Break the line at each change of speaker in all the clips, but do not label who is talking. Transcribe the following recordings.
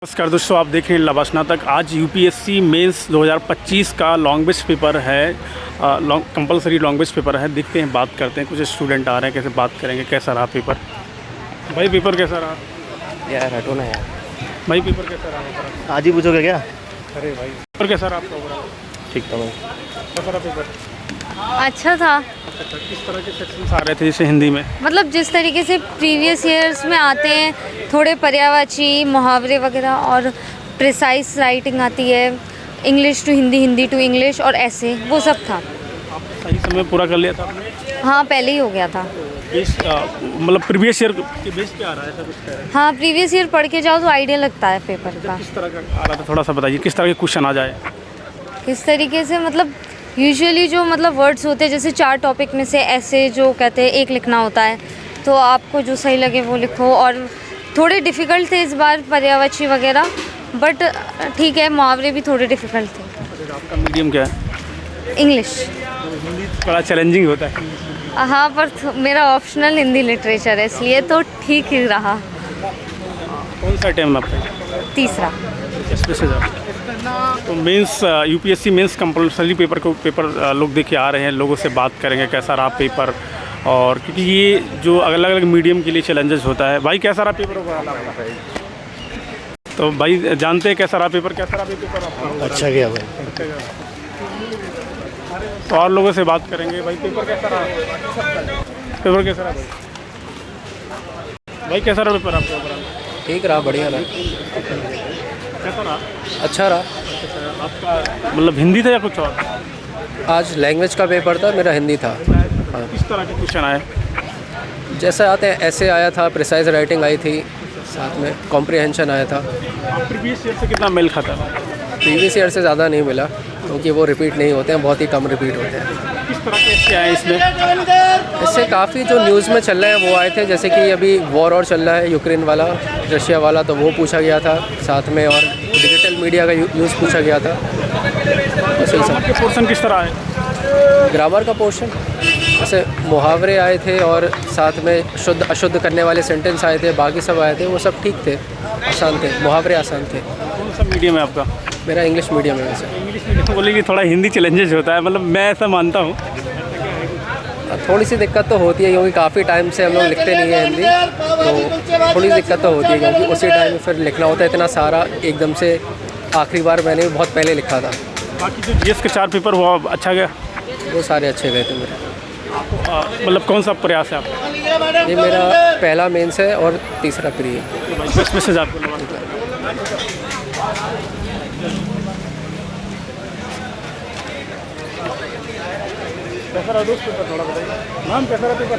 नमस्कार दोस्तों, आप देख रहे हैं लवा स्नातक। आज यूपीएससी मेंस 2025 का लैंग्वेज पेपर है। कंपलसरी लैंग्वेज पेपर है। देखते हैं, बात करते हैं। कुछ स्टूडेंट आ रहे हैं, कैसे बात करेंगे। कैसा रहा पेपर भाई? पेपर कैसा रहा
यार? हटो ना यार
भाई, पेपर कैसा रहा?
आज ही पूछोगे क्या?
अरे भाई, पेपर कैसा रहा आपका ओवरऑल?
ठीक है भाई।
कैसा रहा पेपर?
अच्छा था।
अच्छा, किस तरह के सेक्शंस आ रहे थे जैसे हिंदी में?
मतलब जिस तरीके से प्रीवियस ईयर्स में आते हैं, थोड़े पर्यायवाची मुहावरे वगैरह और प्रिसाइज राइटिंग आती है, English to Hindi, Hindi to English और ऐसे, वो सब था।
आप सही समय पूरा कर लिया था आपने?
हाँ, पहले ही हो गया था।
मतलब प्रीवियस ईयर के बेस पे आ रहा है ऐसा कुछ कह रहे हैं?
हाँ, प्रीवियस ईयर पढ़ के जाओ तो आइडिया लगता है पेपर का।
किस तरह का आ रहा था, थोड़ा सा बताइए। किस तरह के क्वेश्चन आ जाए?
किस तरीके से, मतलब यूजुअली जो मतलब वर्ड्स होते हैं, जैसे 4 टॉपिक में से ऐसे जो कहते हैं 1 लिखना होता है, तो आपको जो सही लगे वो लिखो। और थोड़े डिफ़िकल्ट थे इस बार पर्यायवाची वगैरह, बट ठीक है, मुहावरे भी थोड़े डिफ़िकल्ट थे।
आपका मीडियम क्या है?
इंग्लिश।
हिंदी थोड़ा चैलेंजिंग होता है।
हाँ, पर मेरा ऑप्शनल हिंदी लिटरेचर है, इसलिए तो ठीक ही रहा।
कौन सा टाइम आपका?
तीसरा।
तो mains UPSC mains compulsory paper लोग देखे आ रहे हैं। लोगों से बात करेंगे कैसा रहा पेपर, और क्योंकि ये जो अलग अलग मीडियम के लिए चैलेंजेस होता है। भाई, कैसा रहा पेपर? तो भाई जानते हैं कैसा रहा पेपर? कैसा रहा पेपर आपका?
अच्छा गया भाई।
तो और लोगों से बात करेंगे। भाई, पेपर कैसा रहा? पेपर कैसा रहा भाई? कैसा रहा पेपर आपका?
ठीक रहा, बढ़िया रहा।
कैसा रहा?
अच्छा रहा।
आपका मतलब हिंदी था या कुछ और?
आज लैंग्वेज का पेपर था, मेरा हिंदी था। हाँ।
किस तरह के क्वेश्चन आए?
जैसे आते हैं ऐसे आया था, प्रिसाइज राइटिंग आई थी, साथ में कॉम्प्रिहेंशन आया था।
प्रीवियस ईयर से कितना मेल खाता है?
प्रीवियस ईयर से ज़्यादा नहीं मिला, क्योंकि वो रिपीट नहीं होते हैं, बहुत ही कम रिपीट होते हैं।
किस तरह के ऐसे आए इसमें?
इससे काफ़ी जो न्यूज़ में चल रहे हैं वो आए थे, जैसे कि अभी वॉर और चल रहा है, यूक्रेन वाला, रशिया वाला, तो वो पूछा गया था। साथ में और डिजिटल मीडिया का यूज़ पूछा गया था।
तो आपके पोर्शन किस तरह आए?
ग्रामर का पोर्शन, जैसे मुहावरे आए थे और साथ में शुद्ध अशुद्ध करने वाले सेंटेंस आए थे। बाकी सब आए थे, वो सब ठीक थे, आसान थे, मुहावरे आसान थे।
कौन सा मीडियम है आपका?
मेरा इंग्लिश मीडियम है वैसे।
इंग्लिश मीडियम बोलेगी, थोड़ा हिंदी चैलेंजेस होता है, मतलब मैं ऐसा मानता हूँ।
थोड़ी सी दिक्कत तो होती है, क्योंकि काफ़ी टाइम से हम लोग लिखते नहीं हैं हिंदी, तो थोड़ी दिक्कत तो होती है, क्योंकि उसी टाइम फिर लिखना होता है इतना सारा एकदम से। आखिरी बार मैंने भी बहुत पहले लिखा था।
बाकी जो जीएस के 4 पेपर हुआ, अच्छा गया?
वो सारे अच्छे गए थे मेरे।
मतलब कौन सा प्रयास है आपका?
ये मेरा पहला मेंस है और तीसरा प्री है।
बेस्ट मैसेज आपको? कैसा रहा दोस्त पेपर? थोड़ा बताइए मैम, कैसा रहा पेपर?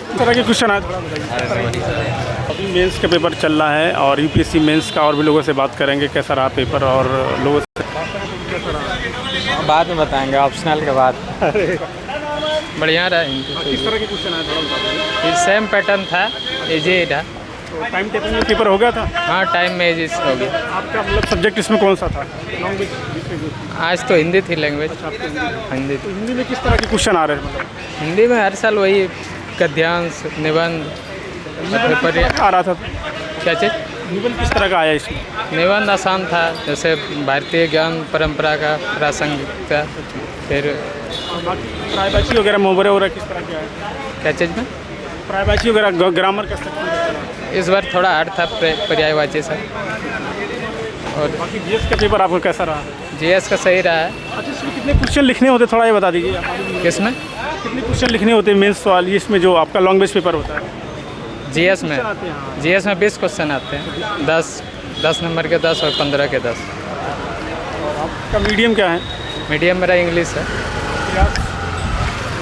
किस तरह के क्वेश्चन आए, थोड़ा बताइए। अभी मेंस का पेपर चल रहा है और यूपीएससी मेंस का, और भी लोगों से बात करेंगे कैसा रहा पेपर, और लोगों से
बाद में बताएंगे, ऑप्शनल के बाद। बढ़िया रहा।
किस तरह के क्वेश्चन आए, थोड़ा बताइए।
ये सेम पैटर्न था, इजी था।
तो टाइम टेबल में पेपर हो गया था?
हाँ, टाइम में इजी हो गया।
आपका मतलब सब्जेक्ट इसमें कौन सा था? लैंग्वेज?
आज तो हिंदी थी लैंग्वेज। हिंदी
तो हिंदी में किस तरह के क्वेश्चन आ रहे हैं? मतलब
हिंदी में हर साल वही गद्यांश, निबंध,
आ रहा था।
क्या चीज़?
निबंध किस तरह का आया इसमें?
निबंध आसान था, जैसे भारतीय ज्ञान परंपरा का प्रासंगिकता। फिर
बाकी प्रायवाची वगैरह, मुहावरे वगैरह किस तरह के आए?
क्या चीज़ में?
प्रायवाची वगैरह, ग्रामर का सेक्शन?
इस बार थोड़ा हार्ड था पर्यायवाची से। और
बाकी जीएस का पेपर आपका कैसा रहा?
जीएस का सही रहा है।
अच्छा, इसमें कितने क्वेश्चन लिखने होते, थोड़ा ये बता दीजिए आप।
किसमें?
कितने क्वेश्चन लिखने होते हैं मेंस वाली इसमें, जो आपका लैंग्वेज पेपर होता है?
जीएस में 20 क्वेश्चन आते हैं। 10 नंबर के 10 और 15 के 10।
आपका मीडियम क्या है?
मीडियम मेरा इंग्लिश है।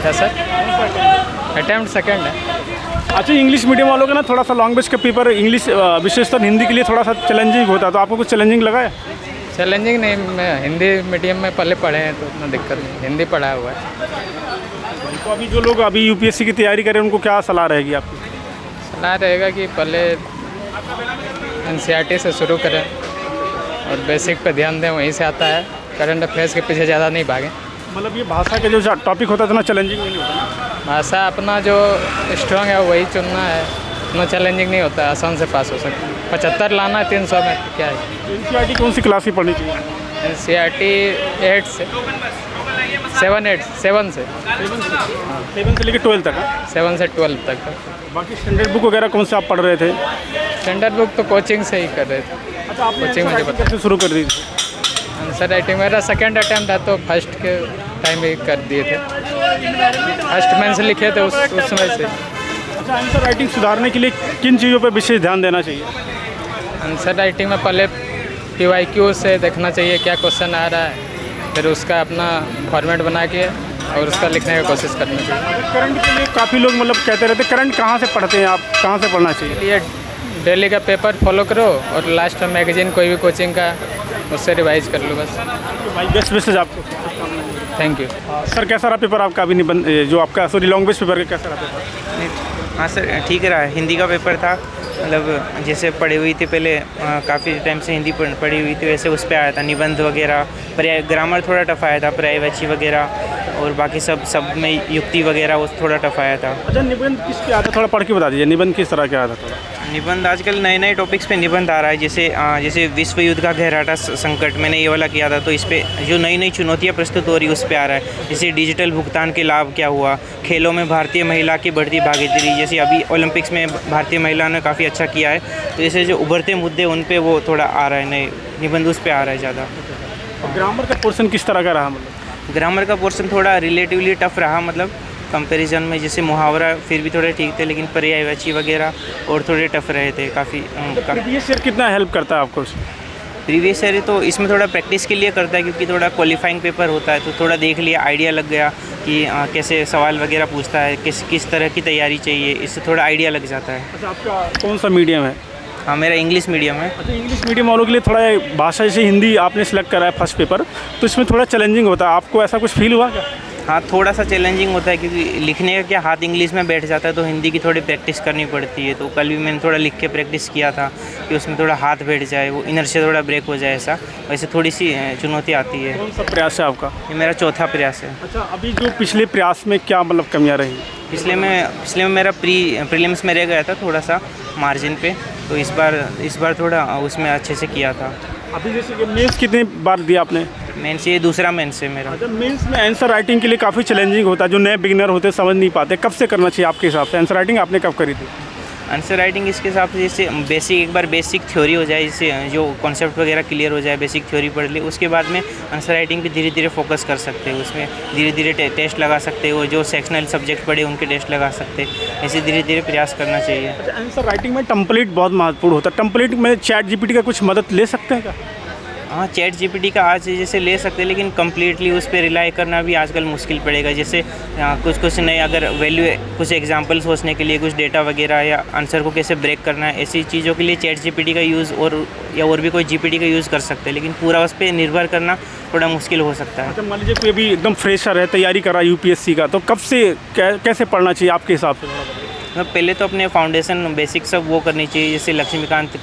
क्या सर? अटेम्प्ट सेकंड है।
अच्छा, इंग्लिश मीडियम वालों का ना थोड़ा सा लैंग्वेज का पेपर, इंग्लिश विशेषकर हिंदी के लिए थोड़ा सा चैलेंजिंग होता है, तो आपको कुछ चैलेंजिंग लगा है?
चैलेंजिंग नहीं, मैं हिंदी मीडियम में पहले पढ़े हैं, तो उतना दिक्कत नहीं, हिंदी पढ़ा हुआ है।
तो अभी जो लोग अभी यूपीएससी की तैयारी करें, उनको क्या सलाह रहेगी आपकी?
सलाह रहेगा कि पहले एनसीईआरटी से शुरू करें और बेसिक पे ध्यान दें, वहीं से आता है। करंट अफेयर्स के पीछे ज़्यादा नहीं भागें।
मतलब ये भाषा के जो टॉपिक होता है इतना चैलेंजिंग नहीं होता ना?
भाषा अपना जो स्ट्रॉन्ग है वही चुनना है, इतना चैलेंजिंग नहीं होता है, आसान से पास हो सकता है। 75 लाना है 300 में तो क्या है।
एनसीईआरटी कौन सी क्लास की पढ़नी चाहिए?
NCERT 8 से 7 से
7 से लेकर 12 तक है?
7 से 12 तक।
बाकी स्टैंडर्ड बुक वगैरह कौन से आप पढ़ रहे थे?
स्टैंडर्ड बुक तो कोचिंग से ही कर रहे थे।
अच्छा, आपने
कोचिंग मुझे
आंसर कैसे शुरू कर दी थी?
आंसर राइटिंग मेरा सेकंड अटैम्प्ट है, तो फर्स्ट के टाइम ही कर दिए थे। फर्स्ट मैंने से लिखे थे उस समय से।
अच्छा, आंसर राइटिंग सुधारने के लिए किन चीज़ों पर विशेष ध्यान देना चाहिए?
आंसर राइटिंग में पहले PYQ से देखना चाहिए क्या क्वेश्चन आ रहा है, फिर उसका अपना फॉर्मेट बना के और उसका लिखने की कोशिश करनी चाहिए।
करंट के लिए काफ़ी लोग मतलब कहते रहते करंट कहाँ से पढ़ते हैं आप, कहाँ से पढ़ना चाहिए?
ये डेली का पेपर फॉलो करो और लास्ट में मैगजीन कोई भी कोचिंग का उससे रिवाइज कर लो बस।
भाई बेस्ट मैसेज आपको।
Thank you.
सर कैसा रहा पेपर आपका? अभी निबंध जो आपका सॉरी लैंग्वेज पेपर का कैसा रहा पेपर?
हाँ सर, ठीक रहा है। हिंदी का पेपर था, मतलब जैसे पढ़ी हुई थी पहले, काफ़ी टाइम से हिंदी पढ़ी हुई थी, वैसे उस पर आया था। निबंध वगैरह, पर्याय ग्रामर थोड़ा टफ आया था, पर्यायवाची वगैरह, और बाकी सब में युक्ति वगैरह वो थोड़ा टफ आया था।
अच्छा, निबंध किस पे आता, थोड़ा पढ़ के बता दीजिए, निबंध किस तरह का आता थोड़ा?
निबंध आजकल नए नए टॉपिक्स पे निबंध आ रहा है, जैसे विश्व युद्ध का गहराता संकट, मैंने ये वाला किया था, तो इस पे जो नई नई चुनौतियाँ प्रस्तुत हो रही है उस पर आ रहा है। जैसे डिजिटल भुगतान के लाभ क्या हुआ, खेलों में भारतीय महिला की बढ़ती भागीदारी, जैसे अभी ओलंपिक्स में भारतीय महिला ने काफ़ी अच्छा किया है, तो जैसे जो उभरते मुद्दे उन पे वो थोड़ा आ रहा है, नए निबंध उस पर आ रहा है ज़्यादा।
और ग्रामर का पोर्शन किस तरह का रहा? मतलब
ग्रामर का पोर्शन थोड़ा रिलेटिवली टफ रहा, मतलब कंपैरिजन में। जैसे मुहावरा फिर भी थोड़े ठीक थे, लेकिन पर्यायवाची वगैरह और थोड़े टफ रहे थे काफ़ी।
प्रीवियस ईयर कितना हेल्प करता है आपको उसमें?
प्रीवियस ईयर तो इसमें थोड़ा प्रैक्टिस के लिए करता है, क्योंकि थोड़ा क्वालिफाइंग पेपर होता है, तो थोड़ा देख लिया, आइडिया लग गया कि कैसे सवाल वगैरह पूछता है, किस तरह की तैयारी चाहिए, इससे थोड़ा आइडिया लग जाता है।
अच्छा, आपका कौन सा मीडियम है?
हाँ, मेरा इंग्लिश मीडियम है।
अच्छा, इंग्लिश मीडियम वालों के लिए थोड़ा भाषा, जैसे हिंदी आपने सेलेक्ट करा है फर्स्ट पेपर, तो इसमें थोड़ा चैलेंजिंग होता है, आपको ऐसा कुछ फील हुआ क्या?
हाँ, थोड़ा सा चैलेंजिंग होता है, क्योंकि लिखने का क्या हाथ इंग्लिश में बैठ जाता है, तो हिंदी की थोड़ी प्रैक्टिस करनी पड़ती है। तो कल भी मैंने थोड़ा लिख के प्रैक्टिस किया था कि उसमें थोड़ा हाथ बैठ जाए, वो इनर्शिया थोड़ा ब्रेक हो जाए, ऐसा वैसे थोड़ी सी चुनौती आती है।
कौन सा प्रयास है आपका?
ये मेरा चौथा प्रयास है।
अच्छा, अभी जो पिछले प्रयास में क्या मतलब कमियाँ रही?
पिछले में मेरा प्रीलिम्स में रह गया था थोड़ा सा मार्जिन पे, तो इस बार थोड़ा उसमें अच्छे से किया था।
अभी जैसे कि मेंस कितनी बार दिया आपने?
मेंस ये दूसरा मेंस है मेरा।
अच्छा, मेंस में आंसर राइटिंग के लिए काफ़ी चैलेंजिंग होता है, जो नए बिगिनर होते समझ नहीं पाते, कब से करना चाहिए आपके हिसाब से? आंसर राइटिंग आपने कब करी थी?
आंसर राइटिंग इसके हिसाब से जैसे एक बार बेसिक थ्योरी हो जाए, जैसे जो कॉन्सेप्ट वगैरह क्लियर हो जाए, बेसिक थ्योरी पढ़ ली, उसके बाद में आंसर राइटिंग पे धीरे धीरे फोकस कर सकते हो, उसमें धीरे धीरे टेस्ट लगा सकते हो, जो सेक्शनल सब्जेक्ट पढ़े उनके टेस्ट लगा सकते हैं, ऐसे धीरे धीरे प्रयास करना चाहिए।
अच्छा, आंसर राइटिंग में टेम्पलेट बहुत महत्वपूर्ण होता है, टेम्पलेट में ChatGPT का कुछ मदद ले सकते हैं क्या?
हाँ, ChatGPT का आज जैसे ले सकते हैं, लेकिन कम्प्लीटली उस पर रिलाई करना भी आजकल मुश्किल पड़ेगा। जैसे कुछ नए अगर वैल्यू, कुछ एग्जांपल सोचने के लिए, कुछ डेटा वगैरह या आंसर को कैसे ब्रेक करना है, ऐसी चीज़ों के लिए ChatGPT का यूज़ और भी कोई GPT का यूज़ कर सकते हैं, लेकिन पूरा उस पर निर्भर करना थोड़ा मुश्किल हो सकता है।
अच्छा, मान लीजिए कोई अभी एकदम फ्रेशर है, तैयारी कर रहा है UPSC का, तो कब से कैसे पढ़ना चाहिए आपके हिसाब से?
पहले तो अपने फाउंडेशन बेसिक सब वो करनी चाहिए, जैसे लक्ष्मीकांत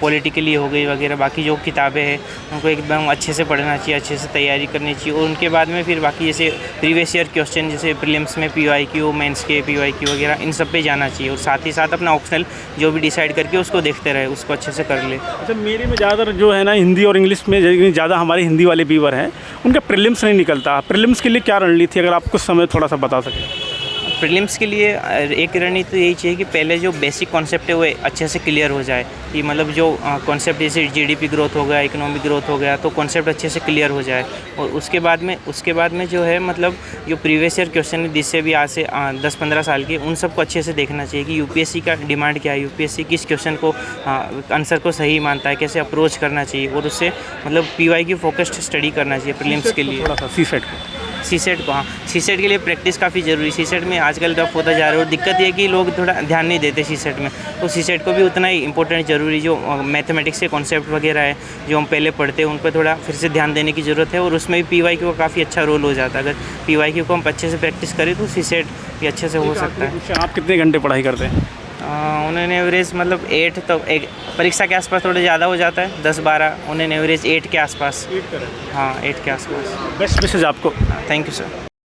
पॉलिटिकली हो गई वगैरह, बाकी जो किताबें हैं उनको एकदम अच्छे से पढ़ना चाहिए, अच्छे से तैयारी करनी चाहिए, और उनके बाद में फिर बाकी जैसे प्रीवियस ईयर क्वेश्चन, जैसे प्रीलिम्स में PYQ, मेंस के PYQ वगैरह, इन सब पे जाना चाहिए, और साथ ही साथ अपना ऑप्शनल जो भी डिसाइड करके उसको देखते रहे, उसको अच्छे से कर ले।
अच्छा, मेरे में ज़्यादातर जो है ना हिंदी और इंग्लिश में ज़्यादा हमारे हिंदी वाले व्यूअर हैं, उनका प्रीलिम्स नहीं निकलता। प्रीलिम्स के लिए क्या रणनीति, अगर आप कुछ समय थोड़ा सा बता सकें?
प्रीलिम्स के लिए एक रणनीति तो यही चाहिए कि पहले जो बेसिक कॉन्सेप्ट है वो अच्छे से क्लियर हो जाए, कि मतलब जो कॉन्सेप्ट जैसे GDP ग्रोथ हो गया, इकोनॉमिक ग्रोथ हो गया, तो कॉन्सेप्ट अच्छे से क्लियर हो जाए, और उसके बाद में जो है मतलब जो प्रीवियस ईयर क्वेश्चन है, जिससे भी आज से 10-15 साल के, उन सबको अच्छे से देखना चाहिए कि UPSC का डिमांड क्या है, UPSC किस क्वेश्चन को आंसर को सही मानता है, कैसे अप्रोच करना चाहिए, और उससे मतलब PYQ फोकस्ड स्टडी करना चाहिए प्रीलिम्स के लिए।
थोड़ा सा CSET को, हाँ, CSET के लिए प्रैक्टिस काफ़ी ज़रूरी। CSET में आजकल टफ होता जा रहा है, और दिक्कत ये है कि लोग थोड़ा ध्यान नहीं देते CSET में, तो CSET को भी उतना ही इंपॉर्टेंट ज़रूरी, जो मैथमेटिक्स के कॉन्सेप्ट वगैरह है जो हम पहले पढ़ते हैं, उन पर थोड़ा फिर से ध्यान देने की ज़रूरत है, और उसमें भी PYQ का काफ़ी अच्छा रोल हो जाता है। अगर PYQ को हम अच्छे से प्रैक्टिस करें तो CSET भी अच्छे से हो सकता है। आप कितने घंटे पढ़ाई करते हैं?
उन्होंने एवरेज मतलब 8 तो एक परीक्षा के आसपास थोड़ा ज़्यादा हो जाता है, 10-12 उन्होंने एवरेज 8 के आसपास।
8 करें।
हाँ 8 के आसपास।
बेस्ट विशेज आपको।
Thank you sir.